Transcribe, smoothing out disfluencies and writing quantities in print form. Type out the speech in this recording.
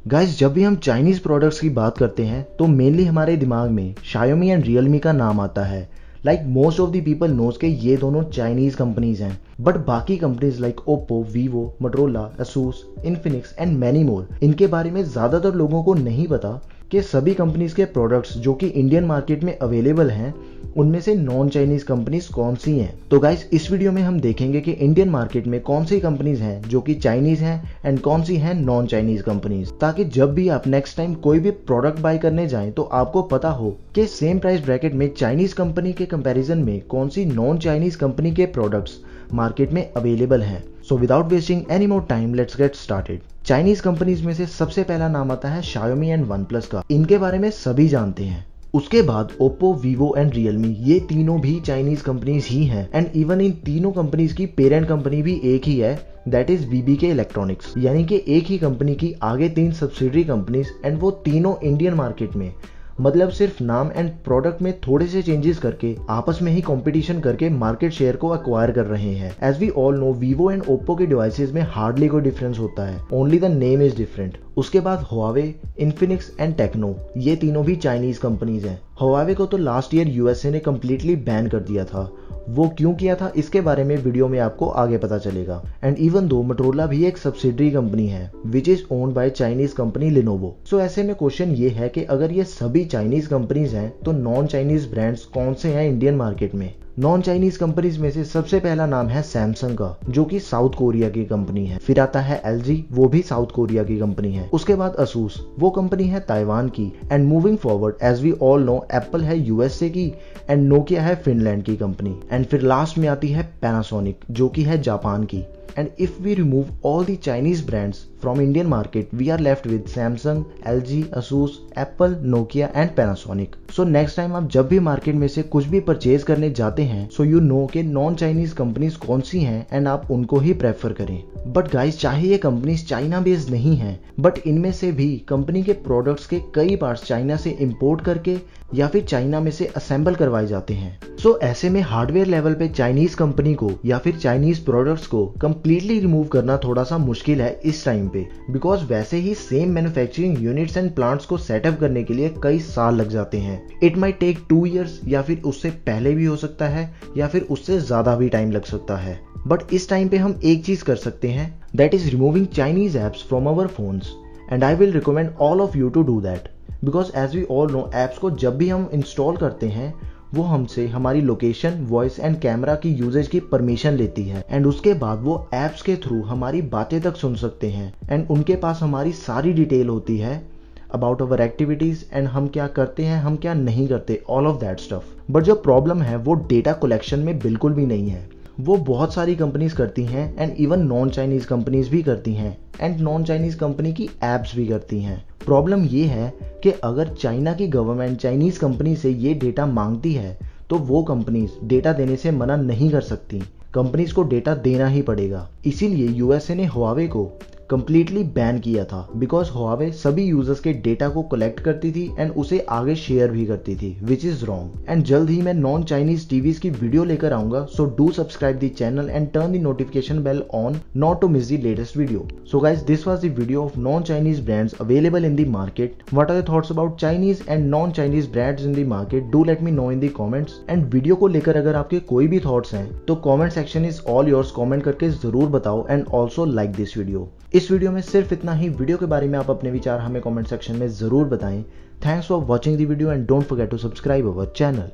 Guys, जब भी हम चाइनीज प्रोडक्ट्स की बात करते हैं तो मेनली हमारे दिमाग में Xiaomi एंड Realme का नाम आता है। Like most of the people knows के ये दोनों चाइनीज कंपनीज हैं, बट बाकी companies like Oppo, Vivo, Motorola, Asus, Infinix and many more, इनके बारे में ज्यादातर लोगों को नहीं पता कि सभी कंपनीज के प्रोडक्ट्स जो कि इंडियन मार्केट में अवेलेबल हैं उनमें से नॉन चाइनीज कंपनीज कौन सी हैं। तो गाइस, इस वीडियो में हम देखेंगे कि इंडियन मार्केट में कौन सी कंपनीज हैं जो कि चाइनीज हैं एंड कौन सी हैं नॉन चाइनीज कंपनीज, ताकि जब भी आप नेक्स्ट टाइम कोई भी प्रोडक्ट बाय करने जाएं तो आपको पता हो कि सेम प्राइस ब्रैकेट में चाइनीज कंपनी के कंपैरिजन में कौन सी नॉन चाइनीज कंपनी के प्रोडक्ट्स मार्केट में अवेलेबल हैं। So without wasting any more time, let's get started. Chinese companies में से सबसे पहला नाम आता है Xiaomi एंड OnePlus का। इनके बारे में सभी जानते हैं। उसके बाद Oppo, Vivo एंड Realme, ये तीनों भी चाइनीज कंपनीज ही हैं एंड इवन इन तीनों कंपनीज की पेरेंट कंपनी भी एक ही है, दैट इज BBK इलेक्ट्रॉनिक्स। यानी कि एक ही कंपनी की आगे 3 सब्सिडरी कंपनीज एंड वो तीनों इंडियन मार्केट में, मतलब सिर्फ नाम एंड प्रोडक्ट में थोड़े से चेंजेस करके आपस में ही कंपटीशन करके मार्केट शेयर को एक्वायर कर रहे हैं। As we all know, Vivo and Oppo के डिवाइसेस में हार्डली कोई डिफरेंस होता है, only the name is different. उसके बाद Huawei, Infinix एंड Tecno, ये तीनों भी चाइनीज कंपनीज हैं। Huawei को तो लास्ट ईयर USA ने कंप्लीटली बैन कर दिया था। वो क्यों किया था इसके बारे में वीडियो में आपको आगे पता चलेगा। एंड इवन दो Motorola भी एक सब्सिडरी कंपनी है which is owned by Chinese company Lenovo। सो ऐसे में क्वेश्चन ये है कि अगर ये सभी चाइनीज कंपनीज हैं तो नॉन चाइनीज ब्रांड्स कौन से हैं इंडियन मार्केट में। नॉन चाइनीज कंपनीज में से सबसे पहला नाम है सैमसंग का, जो कि साउथ कोरिया की कंपनी है। फिर आता है LG, वो भी साउथ कोरिया की कंपनी है। उसके बाद Asus, वो कंपनी है ताइवान की। And moving forward, as we all know, Apple है USA की एंड नोकिया है फिनलैंड की कंपनी। एंड फिर लास्ट में आती है पैनासोनिक, जो कि है जापान की। And if we remove all the Chinese brands from Indian market, we are left with Samsung, LG, Asus, Apple, Nokia and Panasonic. So next time आप जब भी मार्केट में से कुछ भी परचेज करने जाते हैं, so you know कि नॉन चाइनीज कंपनीज कौन सी हैं एंड आप उनको ही प्रेफर करें। बट गाइस, चाहे ये कंपनीज चाइना बेस्ड नहीं हैं, बट इनमें से भी कंपनी के प्रोडक्ट्स के कई पार्ट्स चाइना से इंपोर्ट करके या फिर चाइना में से असेंबल करवाए जाते हैं। सो ऐसे में हार्डवेयर लेवल पे चाइनीज कंपनी को या फिर चाइनीज प्रोडक्ट्स को कंप्लीटली रिमूव करना थोड़ा सा मुश्किल है इस टाइम पे, बिकॉज वैसे ही same manufacturing units and plants को सेटअप करने के लिए कई साल लग जाते हैं। इट माइट टेक 2 years या फिर उससे पहले भी हो सकता है या फिर उससे ज्यादा भी टाइम लग सकता है। बट इस टाइम पे हम एक चीज कर सकते हैं, that is removing Chinese apps from our phones, and I will recommend all of you to do that. Because as we all know, apps को जब भी हम इंस्टॉल करते हैं वो हमसे हमारी लोकेशन, वॉइस एंड कैमरा की यूजेज की परमिशन लेती है एंड उसके बाद वो ऐप्स के थ्रू हमारी बातें तक सुन सकते हैं एंड उनके पास हमारी सारी डिटेल होती है अबाउट अवर एक्टिविटीज एंड हम क्या करते हैं, हम क्या नहीं करते, all of that stuff. But जो प्रॉब्लम है वो डेटा कलेक्शन में बिल्कुल भी नहीं है। वो बहुत सारी कंपनीज करती हैं and even non Chinese companies भी करती हैं एंड नॉन चाइनीज कंपनी की एप्स भी करती हैं। प्रॉब्लम ये है कि अगर चाइना की गवर्नमेंट चाइनीज कंपनी से ये डेटा मांगती है तो वो कंपनीज डेटा देने से मना नहीं कर सकती, कंपनीज को डेटा देना ही पड़ेगा। इसीलिए USA ने Huawei को कंप्लीटली बैन किया था, बिकॉज Huawei सभी यूजर्स के डेटा को कलेक्ट करती थी एंड उसे आगे शेयर भी करती थी, विच इज रॉन्ग। एंड जल्द ही मैं नॉन चाइनीज टीवीज की वीडियो लेकर आऊंगा, so do subscribe the channel and turn the notification bell on not to miss the latest video. So guys, this was the video of non Chinese brands available in the market. What are your thoughts about Chinese and non Chinese brands in the market? Do let me know in the comments. And video को लेकर अगर आपके कोई भी thoughts हैं तो comment section is all yours, comment करके जरूर बताओ and also like this video. इस वीडियो में सिर्फ इतना ही। वीडियो के बारे में आप अपने विचार हमें कमेंट सेक्शन में जरूर बताएं। Thanks for watching the video and don't forget to subscribe our channel.